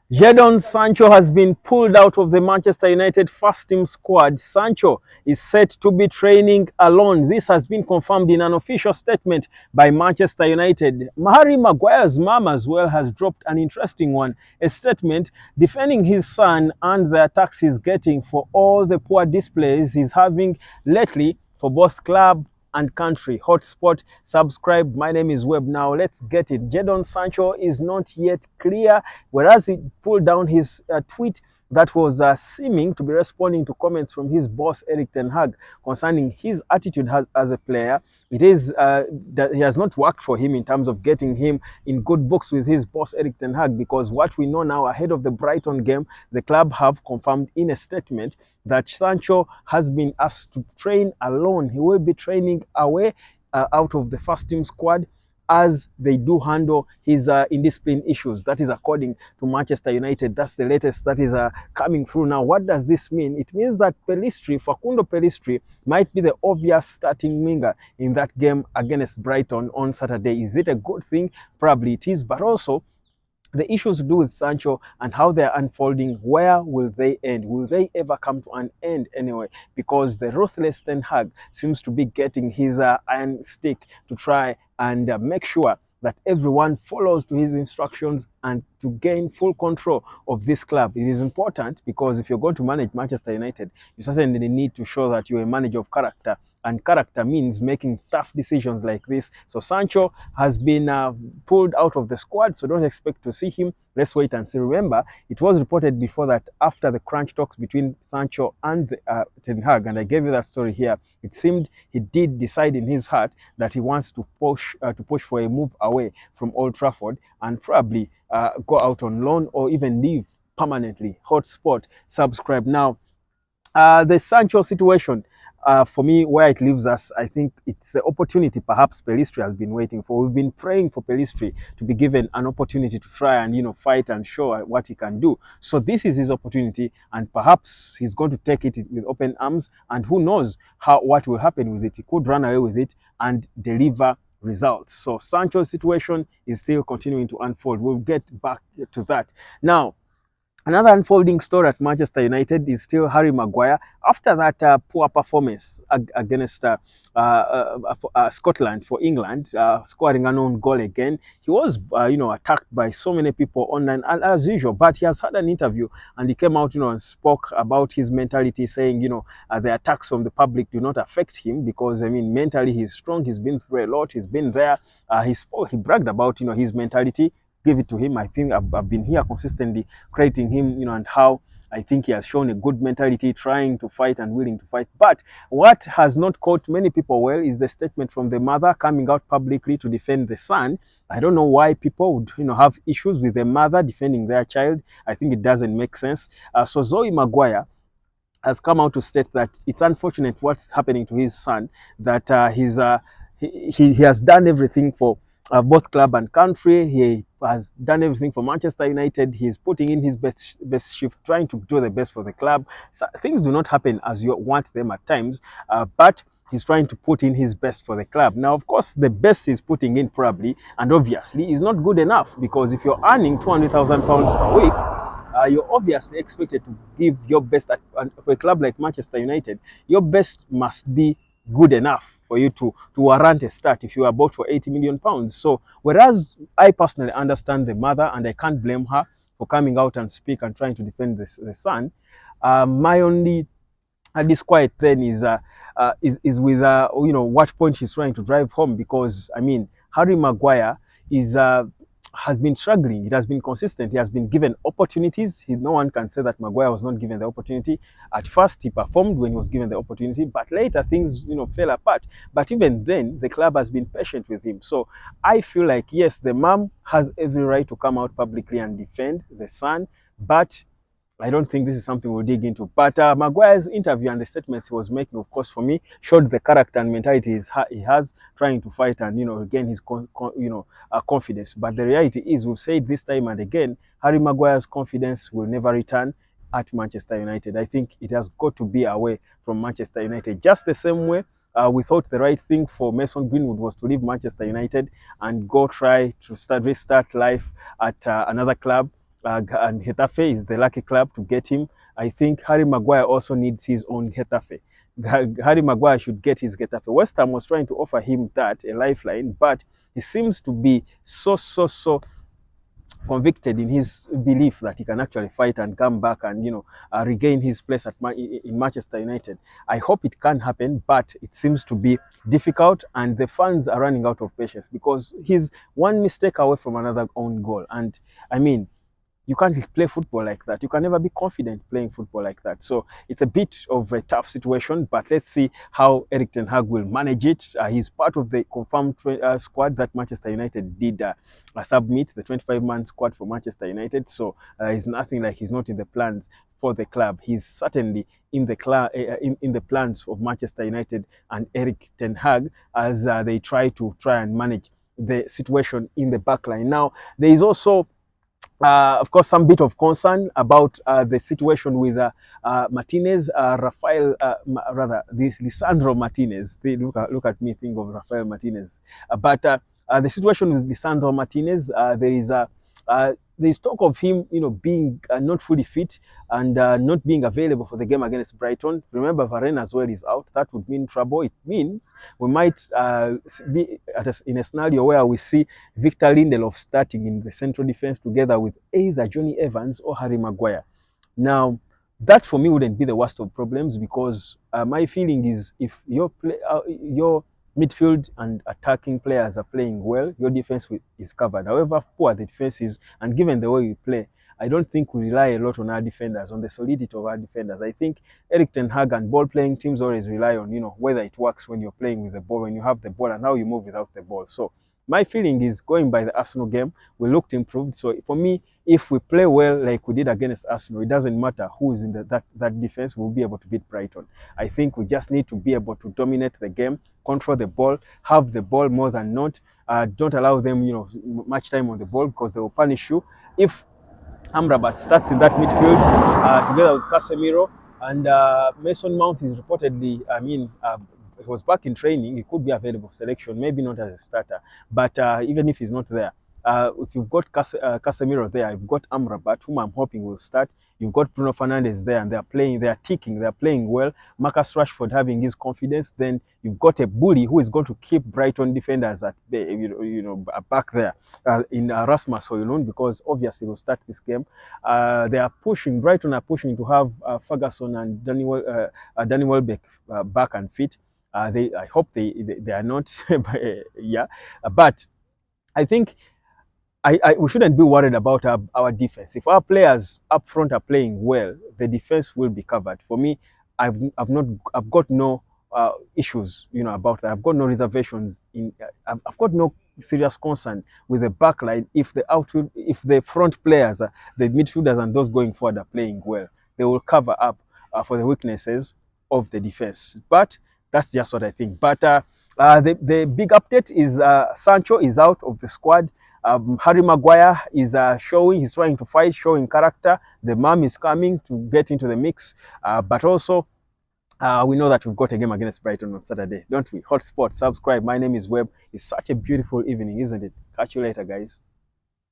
Jadon Sancho has been pulled out of the Manchester United first team squad. Sancho is set to be training alone. This has been confirmed in an official statement by Manchester United. Harry Maguire's mum as well has dropped an interesting one, a statement defending his son and the attacks he's getting for all the poor displays he's having lately for both club and country. Hotspot, subscribe. My name is Webb. Now let's get it. Jadon Sancho is not yet clear, whereas he pulled down his tweet that was seeming to be responding to comments from his boss Eric Ten Hag concerning his attitude as a player. It is that he has not worked for him in terms of getting him in good books with his boss Eric Ten Hag, because what we know now ahead of the Brighton game, the club have confirmed in a statement that Sancho has been asked to train alone. He will be training away out of the first team squad as they do handle his indiscipline issues. That is according to Manchester United. That's the latest that is coming through now. What does this mean? It means that Facundo Pellistri, might be the obvious starting winger in that game against Brighton on Saturday. Is it a good thing? Probably it is, but also the issues to do with Sancho and how they're unfolding, where will they end? Will they ever come to an end anyway? Because the ruthless Ten Hag seems to be getting his iron stick to try and make sure that everyone follows to his instructions and to gain full control of this club. It is important because if you're going to manage Manchester United, you certainly need to show that you're a manager of character, and character means making tough decisions like this. So Sancho has been pulled out of the squad, so don't expect to see him. Let's wait and see. Remember, it was reported before that after the crunch talks between Sancho and Ten Hag, and I gave you that story here, it seemed he did decide in his heart that he wants to push for a move away from Old Trafford and probably go out on loan or even leave permanently. Hotspot, subscribe now. The Sancho situation, for me, where it leaves us, I think it's the opportunity perhaps Pellistri has been waiting for. We've been praying for Pellistri to be given an opportunity to try and, fight and show what he can do. So this is his opportunity, and perhaps he's going to take it with open arms, and who knows what will happen with it. He could run away with it and deliver results. So Sancho's situation is still continuing to unfold. We'll get back to that. Now, another unfolding story at Manchester United is still Harry Maguire. After that poor performance against Scotland for England, scoring an own goal again, he was, attacked by so many people online, and as usual. But he has had an interview, and he came out, and spoke about his mentality, saying, the attacks from the public do not affect him because, mentally he's strong. He's been through a lot. He's been there. He bragged about, his mentality. Give it to him. I think I've been here consistently creating him, and how I think he has shown a good mentality, trying to fight and willing to fight. But what has not caught many people well is the statement from the mother coming out publicly to defend the son. I don't know why people would, have issues with the mother defending their child. I think it doesn't make sense. So Zoe Maguire has come out to state that it's unfortunate what's happening to his son, that he has done everything for both club and country. He has done everything for Manchester United. He's putting in his best shift, trying to do the best for the club. So things do not happen as you want them at times, but he's trying to put in his best for the club. Now, of course, the best he's putting in probably and obviously is not good enough, because if you're earning £200,000 per week, you're obviously expected to give your best for a club like Manchester United. Your best must be good enough for you to warrant a start if you are bought for £80 million. So, whereas I personally understand the mother and I can't blame her for coming out and speak and trying to defend the son, my only disquiet then is with what point she's trying to drive home, because Harry Maguire is has been struggling. It has been consistent. He has been given opportunities. No one can say that Maguire was not given the opportunity. At first, he performed when he was given the opportunity, but later things, fell apart. But even then, the club has been patient with him. So I feel like, yes, the mom has every right to come out publicly and defend the son, but I don't think this is something we'll dig into. But Maguire's interview and the statements he was making, of course, for me, showed the character and mentality he has, trying to fight and, regain his confidence. But the reality is, we've said this time and again, Harry Maguire's confidence will never return at Manchester United. I think it has got to be away from Manchester United. Just the same way we thought the right thing for Mason Greenwood was to leave Manchester United and go try to restart life at another club. and Getafe is the lucky club to get him. I think Harry Maguire also needs his own Getafe. Harry Maguire should get his Getafe. West Ham was trying to offer him that, a lifeline, but he seems to be so convicted in his belief that he can actually fight and come back and regain his place in Manchester United. I hope it can happen, but it seems to be difficult, and the fans are running out of patience because he's one mistake away from another own goal. And I mean, you can't play football like that. You can never be confident playing football like that. So it's a bit of a tough situation, but let's see how Erik ten Hag will manage it. He's part of the confirmed squad that Manchester United did submit, the 25-man squad for Manchester United. So it's nothing like he's not in the plans for the club. He's certainly in the in the plans of Manchester United and Erik ten Hag as they try and manage the situation in the backline. Now, there is also of course, some bit of concern about the situation with Martinez, Rafael, Lisandro Martinez. Look at me, think of Rafael Martinez. But the situation with Lisandro Martinez, there is talk of him, being not fully fit and not being available for the game against Brighton. Remember, Varane as well is out. That would mean trouble. It means we might be in a scenario where we see Victor Lindelof starting in the central defense together with either Johnny Evans or Harry Maguire. Now, that for me wouldn't be the worst of problems because my feeling is if your midfield and attacking players are playing well, your defense is covered. However poor the defense is, and given the way we play, I don't think we rely a lot on our defenders, on the solidity of our defenders. I think Erik ten Hag and ball-playing teams always rely on, whether it works when you're playing with the ball, when you have the ball, and how you move without the ball. So my feeling is going by the Arsenal game, we looked improved. So for me, if we play well like we did against Arsenal, it doesn't matter who is in that defense, we'll be able to beat Brighton. I think we just need to be able to dominate the game, control the ball, have the ball more than not. Don't allow them, much time on the ball because they will punish you. If Amrabat starts in that midfield together with Casemiro, and Mason Mount is reportedly, he was back in training. He could be available for selection, maybe not as a starter, but even if he's not there, if you've got Casemiro there, you've got Amrabat, whom I'm hoping will start. You've got Bruno Fernandes there, and they're ticking, they're playing well. Marcus Rashford having his confidence. Then you've got a bully who is going to keep Brighton defenders at bay, back there in Rasmus Højlund, because obviously will start this game. Brighton are pushing to have Ferguson and Danny Welbeck back and fit. I hope they are not, yeah, but I think we shouldn't be worried about our defense. If our players up front are playing well, the defense will be covered. For me, I've got no issues, about that. I've got no reservations I've got no serious concern with the back line if the front players, the midfielders and those going forward are playing well. They will cover up for the weaknesses of the defense. But that's just what I think. But the big update is Sancho is out of the squad. Harry Maguire is he's trying to fight, showing character. The mom is coming to get into the mix. But also, we know that we've got a game against Brighton on Saturday, don't we? Hotspot, subscribe. My name is Webb. It's such a beautiful evening, isn't it? Catch you later, guys.